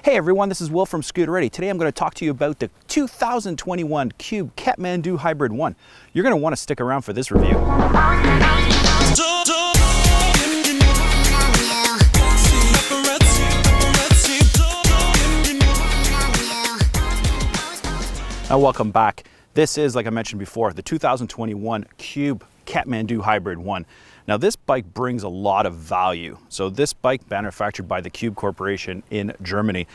Hey everyone, this is Will from SCOOTERETTI. Today I'm going to talk to you about the 2021 Cube Kathmandu Hybrid One. You're going to want to stick around for this review. Now welcome back. This is, like I mentioned before, the 2021 Cube Kathmandu Hybrid One. Now this bike brings a lot of value. So this bike, manufactured by the Cube Corporation in Germany,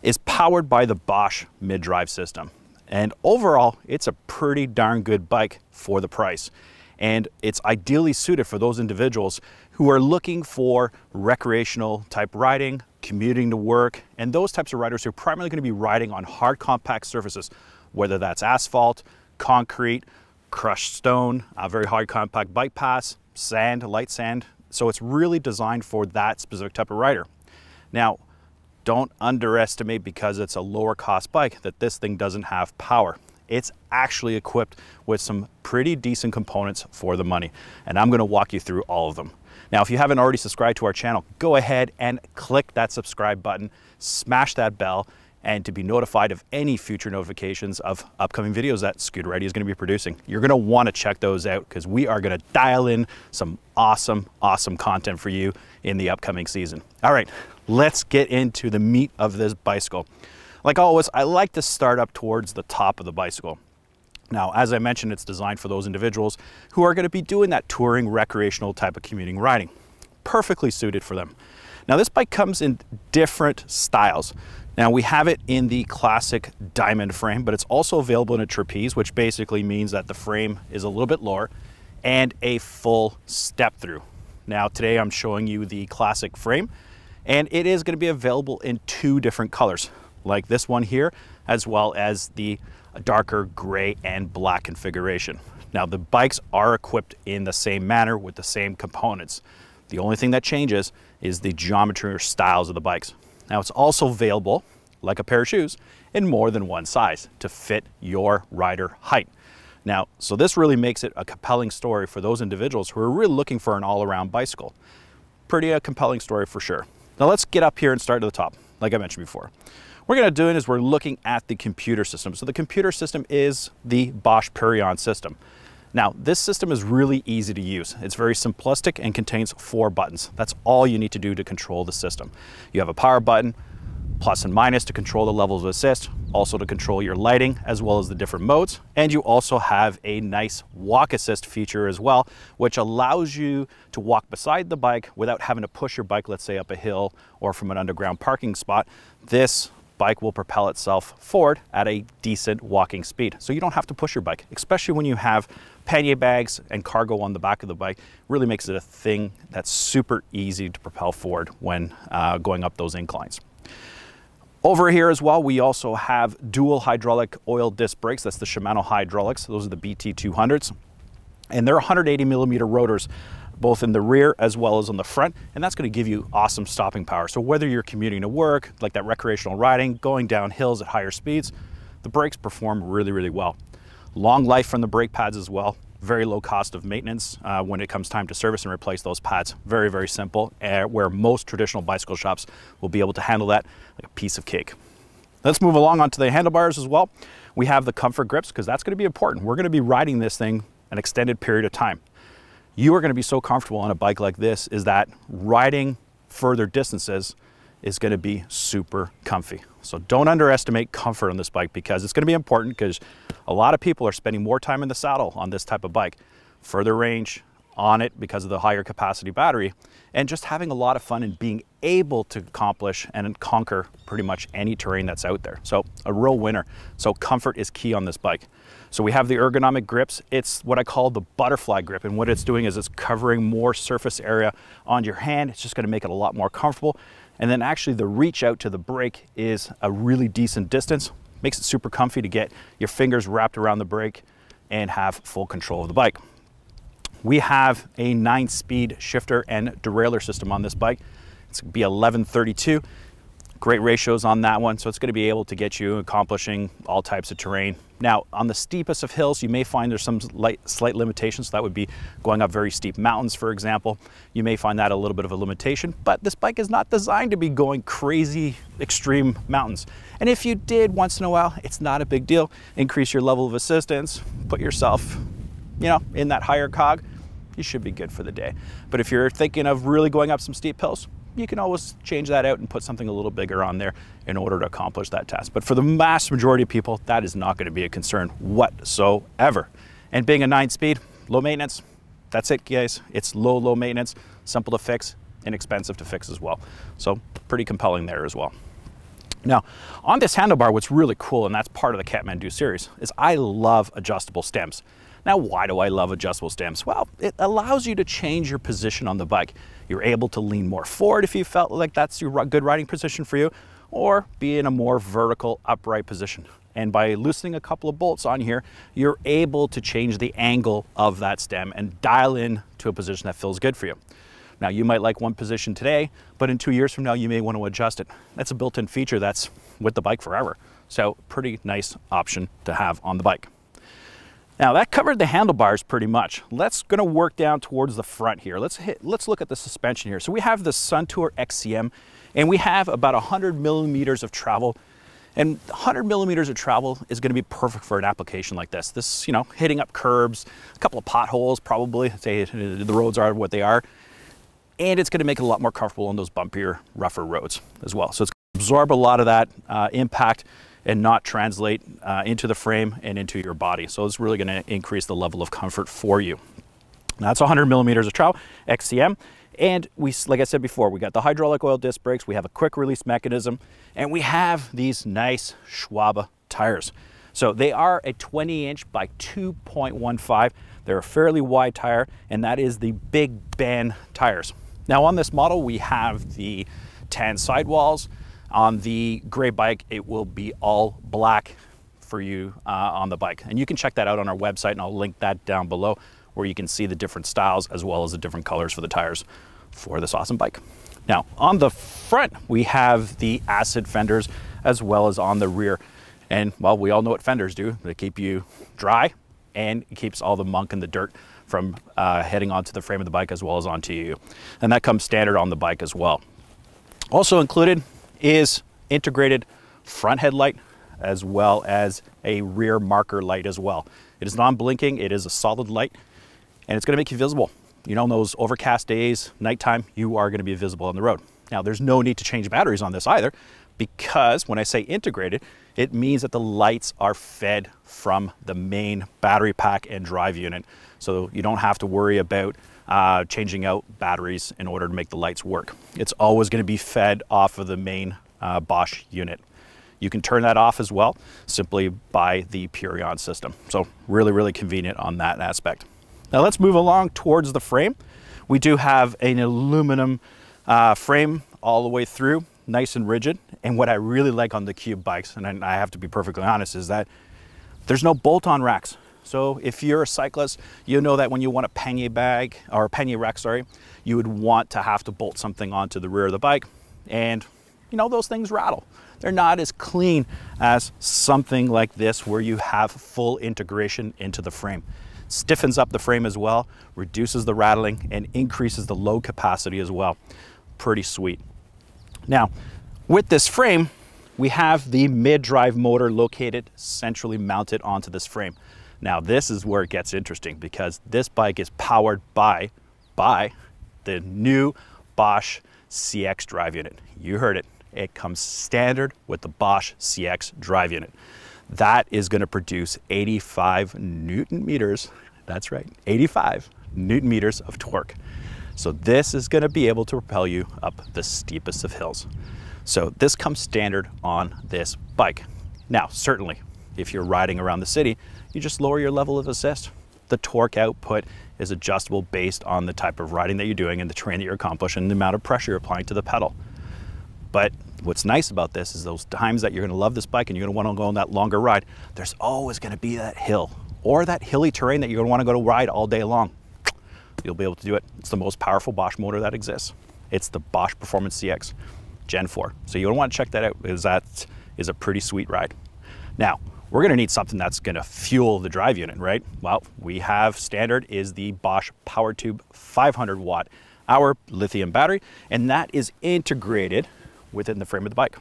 is powered by the Bosch mid-drive system. And overall, it's a pretty darn good bike for the price. And it's ideally suited for those individuals who are looking for recreational type riding, commuting to work, and those types of riders who are primarily going to be riding on hard compact surfaces, whether that's asphalt, concrete, crushed stone, a very hard compact bike paths, sand, light sand. So it's really designed for that specific type of rider. Now, don't underestimate, because it's a lower cost bike, that this thing doesn't have power. It's actually equipped with some pretty decent components for the money, and I'm going to walk you through all of them. Now, if you haven't already subscribed to our channel, go ahead and click that subscribe button, smash that bell, and to be notified of any future notifications of upcoming videos that SCOOTERETTI is going to be producing. You're going to want to check those out, because we are going to dial in some awesome content for you in the upcoming season. All right, let's get into the meat of this bicycle. Like always, I like to start up towards the top of the bicycle. Now, as I mentioned, it's designed for those individuals who are going to be doing that touring, recreational type of commuting riding. Perfectly suited for them. Now, this bike comes in different styles. Now, we have it in the classic diamond frame, but it's also available in a trapeze, which basically means that the frame is a little bit lower, and a full step through. Now, today I'm showing you the classic frame, and it is going to be available in two different colors, like this one here, as well as the darker gray and black configuration. Now, the bikes are equipped in the same manner with the same components. The only thing that changes is the geometry or styles of the bikes. Now, it's also available, like a pair of shoes, in more than one size to fit your rider height. Now, so this really makes it a compelling story for those individuals who are really looking for an all-around bicycle. Pretty compelling story for sure. Now, let's get up here and start at the top, like I mentioned before. What we're going to do is we're looking at the computer system. So the computer system is the Bosch Purion system. Now, this system is really easy to use. It's very simplistic and contains 4 buttons. That's all you need to do to control the system. You have a power button, plus and minus to control the levels of assist, also to control your lighting as well as the different modes. And you also have a nice walk assist feature as well, which allows you to walk beside the bike without having to push your bike, let's say up a hill or from an underground parking spot. This bike will propel itself forward at a decent walking speed. So you don't have to push your bike, especially when you have pannier bags and cargo on the back of the bike. Really makes it a thing that's super easy to propel forward when going up those inclines. Over here as well, we also have dual hydraulic oil disc brakes. That's the Shimano hydraulics. Those are the BT200s. And they're 180 millimeter rotors, both in the rear as well as on the front, and that's going to give you awesome stopping power. So whether you're commuting to work, like that recreational riding, going down hills at higher speeds, the brakes perform really well. Long life from the brake pads as well. Very low cost of maintenance when it comes time to service and replace those pads. Very simple, where most traditional bicycle shops will be able to handle that like a piece of cake. Let's move along onto the handlebars as well. We have the comfort grips, because that's going to be important. We're going to be riding this thing an extended period of time. You are going to be so comfortable on a bike like this is that riding further distances is going to be super comfy. So don't underestimate comfort on this bike, because it's going to be important, because a lot of people are spending more time in the saddle on this type of bike. Further range on it because of the higher capacity battery, and just having a lot of fun and being able to accomplish and conquer pretty much any terrain that's out there. So a real winner. So comfort is key on this bike. So we have the ergonomic grips. It's what I call the butterfly grip, and what it's doing is it's covering more surface area on your hand. It's just going to make it a lot more comfortable. And then actually the reach out to the brake is a really decent distance. Makes it super comfy to get your fingers wrapped around the brake and have full control of the bike. We have a 9-speed shifter and derailleur system on this bike. It's going to be 1132. Great ratios on that one, so it's going to be able to get you accomplishing all types of terrain. Now, on the steepest of hills, you may find there's some slight limitations. So that would be going up very steep mountains, for example. You may find that a little bit of a limitation, but this bike is not designed to be going crazy extreme mountains. And if you did once in a while, it's not a big deal. Increase your level of assistance, put yourself, you know, in that higher cog, you should be good for the day. But if you're thinking of really going up some steep hills, you can always change that out and put something a little bigger on there in order to accomplish that task. But for the vast majority of people, that is not going to be a concern whatsoever. And being a 9-speed, low maintenance, that's it, guys. It's low maintenance, simple to fix, inexpensive to fix as well. So pretty compelling there as well. Now, on this handlebar, what's really cool, and that's part of the Kathmandu series, is I love adjustable stems. Now, why do I love adjustable stems? Well, it allows you to change your position on the bike. You're able to lean more forward if you felt like that's your good riding position for you, or be in a more vertical upright position. And by loosening a couple of bolts on here, you're able to change the angle of that stem and dial in to a position that feels good for you. Now, you might like one position today, but in 2 years from now, you may want to adjust it. That's a built-in feature that's with the bike forever. So pretty nice option to have on the bike. Now that covered the handlebars pretty much. Let's gonna work down towards the front here. Let's look at the suspension here. So we have the Suntour XCM, and we have about 100 millimeters of travel. And 100 millimeters of travel is gonna be perfect for an application like this. This, you know, hitting up curbs, a couple of potholes probably, say the roads are what they are. And it's gonna make it a lot more comfortable on those bumpier, rougher roads as well. So it's gonna absorb a lot of that impact and not translate into the frame and into your body. So it's really gonna increase the level of comfort for you. Now that's 100 millimeters of travel, XCM. And we, like I said before, we got the hydraulic oil disc brakes, we have a quick release mechanism, and we have these nice Schwalbe tires. So they are a 20-inch by 2.15. They're a fairly wide tire, and that is the Big Ben tires. Now on this model, we have the tan sidewalls. On the gray bike, it will be all black for you on the bike. And you can check that out on our website, and I'll link that down below, where you can see the different styles as well as the different colors for the tires for this awesome bike. Now, on the front, we have the acid fenders as well as on the rear. And well, we all know what fenders do. They keep you dry, and it keeps all the muck and the dirt from heading onto the frame of the bike as well as onto you. And that comes standard on the bike as well. Also included is integrated front headlight as well as a rear marker light as well. It is non-blinking, it is a solid light, and it's gonna make you visible. You know, on those overcast days, nighttime, you are gonna be visible on the road. Now, there's no need to change batteries on this either, because when I say integrated, it means that the lights are fed from the main battery pack and drive unit. So you don't have to worry about changing out batteries in order to make the lights work. It's always going to be fed off of the main Bosch unit. You can turn that off as well simply by the Purion system. So really convenient on that aspect. Now let's move along towards the frame. We do have an aluminum frame all the way through, nice and rigid. And what I really like on the Cube bikes, and I have to be perfectly honest, is that there's no bolt-on racks. So if you're a cyclist, you know that when you want a pannier bag, or a pannier rack, sorry, you would want to have to bolt something onto the rear of the bike. And you know, those things rattle. They're not as clean as something like this where you have full integration into the frame. Stiffens up the frame as well, reduces the rattling, and increases the load capacity as well. Pretty sweet. Now, with this frame, we have the mid-drive motor located centrally mounted onto this frame. Now this is where it gets interesting, because this bike is powered by the new Bosch CX drive unit. You heard it. It comes standard with the Bosch CX drive unit. That is going to produce 85 Newton meters. That's right, 85 Newton meters of torque. So this is going to be able to propel you up the steepest of hills. So this comes standard on this bike. Now, certainly, if you're riding around the city, you just lower your level of assist. The torque output is adjustable based on the type of riding that you're doing and the terrain that you're accomplishing and the amount of pressure you're applying to the pedal. But what's nice about this is those times that you're gonna love this bike and you're gonna wanna go on that longer ride, there's always gonna be that hill or that hilly terrain that you're gonna wanna go to ride all day long. You'll be able to do it. It's the most powerful Bosch motor that exists. It's the Bosch Performance CX. Gen 4. So you'll want to check that out, because that is a pretty sweet ride. Now, we're going to need something that's going to fuel the drive unit, right? Well, we have standard is the Bosch Powertube 500 watt hour lithium battery, and that is integrated within the frame of the bike.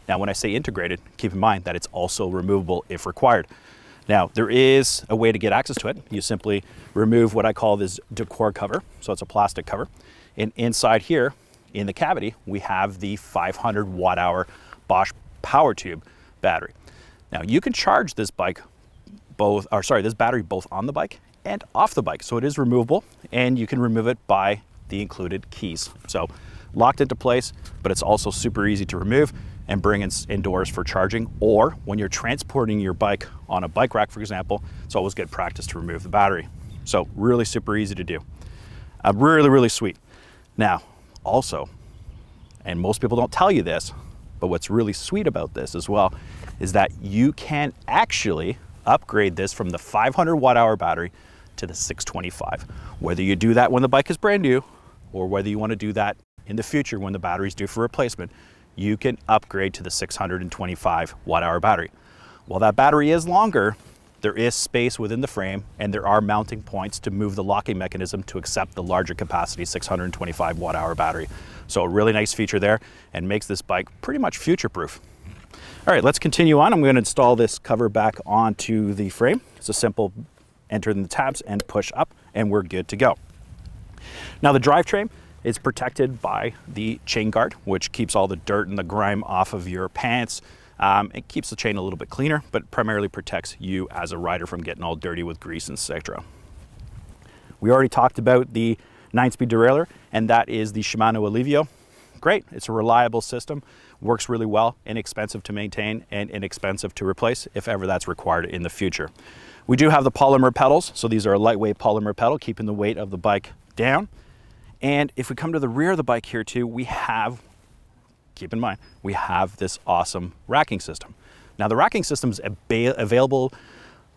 Now, when I say integrated, keep in mind that it's also removable if required. Now, there is a way to get access to it. You simply remove what I call this decor cover. So it's a plastic cover. And inside here, in the cavity, we have the 500 watt hour Bosch Powertube battery. Now, you can charge this bike this battery both on the bike and off the bike. So it is removable, and you can remove it by the included keys. So locked into place, but it's also super easy to remove and bring indoors for charging, or when you're transporting your bike on a bike rack, for example, it's always good practice to remove the battery. So really super easy to do. Really, really sweet. Now, also, and most people don't tell you this, but what's really sweet about this as well is that you can actually upgrade this from the 500 watt hour battery to the 625. Whether you do that when the bike is brand new, or whether you want to do that in the future when the battery's due for replacement, you can upgrade to the 625 watt hour battery. While that battery is longer, there is space within the frame, and there are mounting points to move the locking mechanism to accept the larger capacity 625 watt hour battery. So a really nice feature there, and makes this bike pretty much future proof. All right, let's continue on. I'm going to install this cover back onto the frame. It's a simple enter in the tabs and push up, and we're good to go. Now, the drivetrain is protected by the chain guard, which keeps all the dirt and the grime off of your pants. It keeps the chain a little bit cleaner, but primarily protects you as a rider from getting all dirty with grease, etc. We already talked about the 9-speed derailleur, and that is the Shimano Alivio. Great, it's a reliable system, works really well, inexpensive to maintain and inexpensive to replace if ever that's required in the future. We do have the polymer pedals, so these are a lightweight polymer pedal, keeping the weight of the bike down. And if we come to the rear of the bike here too, we have, keep in mind, we have this awesome racking system. Now, the racking system is available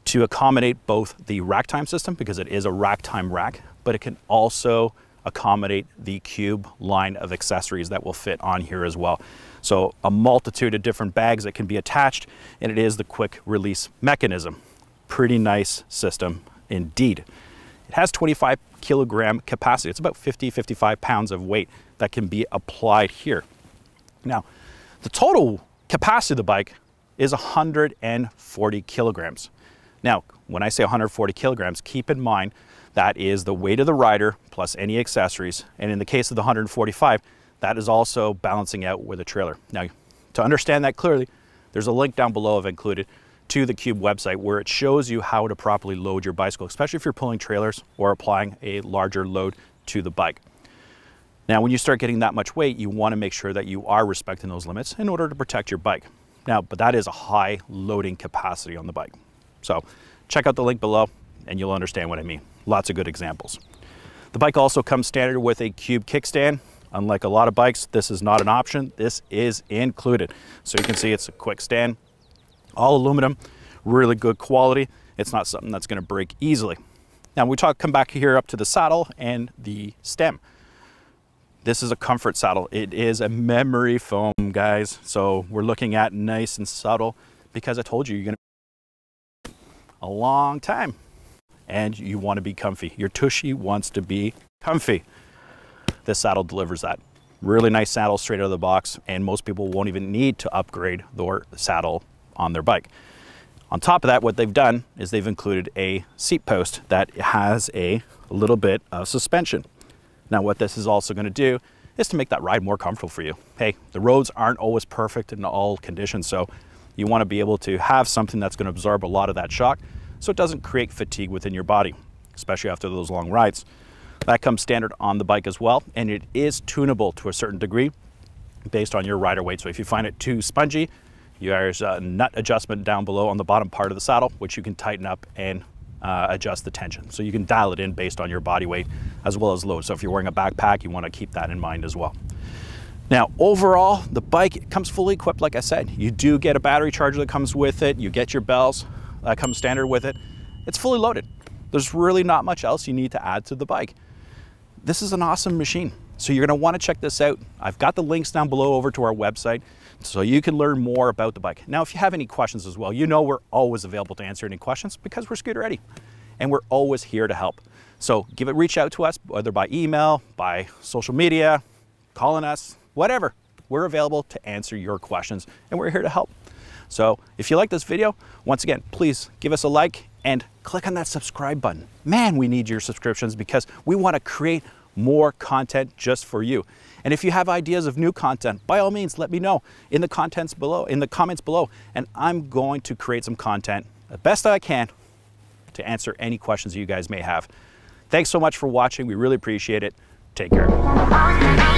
to accommodate both the Racktime system, because it is a Racktime rack, but it can also accommodate the Cube line of accessories that will fit on here as well. So a multitude of different bags that can be attached, and it is the quick release mechanism. Pretty nice system indeed. It has 25 kilogram capacity. It's about 55 pounds of weight that can be applied here. Now, the total capacity of the bike is 140 kilograms. Now, when I say 140 kilograms, keep in mind that is the weight of the rider plus any accessories. And in the case of the 145, that is also balancing out with a trailer. Now, to understand that clearly, there's a link down below I've included to the Cube website, where it shows you how to properly load your bicycle, especially if you're pulling trailers or applying a larger load to the bike. Now, when you start getting that much weight, you want to make sure that you are respecting those limits in order to protect your bike. Now, but that is a high loading capacity on the bike. So check out the link below and you'll understand what I mean. Lots of good examples. The bike also comes standard with a Cube kickstand. Unlike a lot of bikes, this is not an option. This is included. So you can see it's a quick stand, all aluminum, really good quality. It's not something that's going to break easily. Now we come back here up to the saddle and the stem. This is a comfort saddle. It is a memory foam, guys. So we're looking at nice and subtle, because I told you, you're going to a long time and you want to be comfy. Your tushy wants to be comfy. This saddle delivers that. Really nice saddle straight out of the box, and most people won't even need to upgrade their saddle on their bike. On top of that, what they've done is they've included a seat post that has a little bit of suspension. Now, what this is also going to do is to make that ride more comfortable for you. Hey, the roads aren't always perfect in all conditions, so you want to be able to have something that's going to absorb a lot of that shock so it doesn't create fatigue within your body, especially after those long rides. That comes standard on the bike as well, and it is tunable to a certain degree based on your rider weight. So if you find it too spongy, there's a nut adjustment down below on the bottom part of the saddle, which you can tighten up and adjust the tension. So you can dial it in based on your body weight as well as load. So if you're wearing a backpack, you want to keep that in mind as well. Now, overall, the bike comes fully equipped, like I said. You do get a battery charger that comes with it. You get your bells that come standard with it. It's fully loaded. There's really not much else you need to add to the bike. This is an awesome machine. So you're going to want to check this out. I've got the links down below over to our website so you can learn more about the bike. Now, if you have any questions as well, you know we're always available to answer any questions because we're SCOOTERETTI and we're always here to help. So reach out to us, whether by email, by social media, calling us, whatever. We're available to answer your questions and we're here to help. So if you like this video, once again, please give us a like and click on that subscribe button. Man, we need your subscriptions because we want to create more content just for you. And if you have ideas of new content, by all means, let me know in the comments below, and I'm going to create some content the best I can to answer any questions you guys may have. Thanks so much for watching. We really appreciate it. Take care.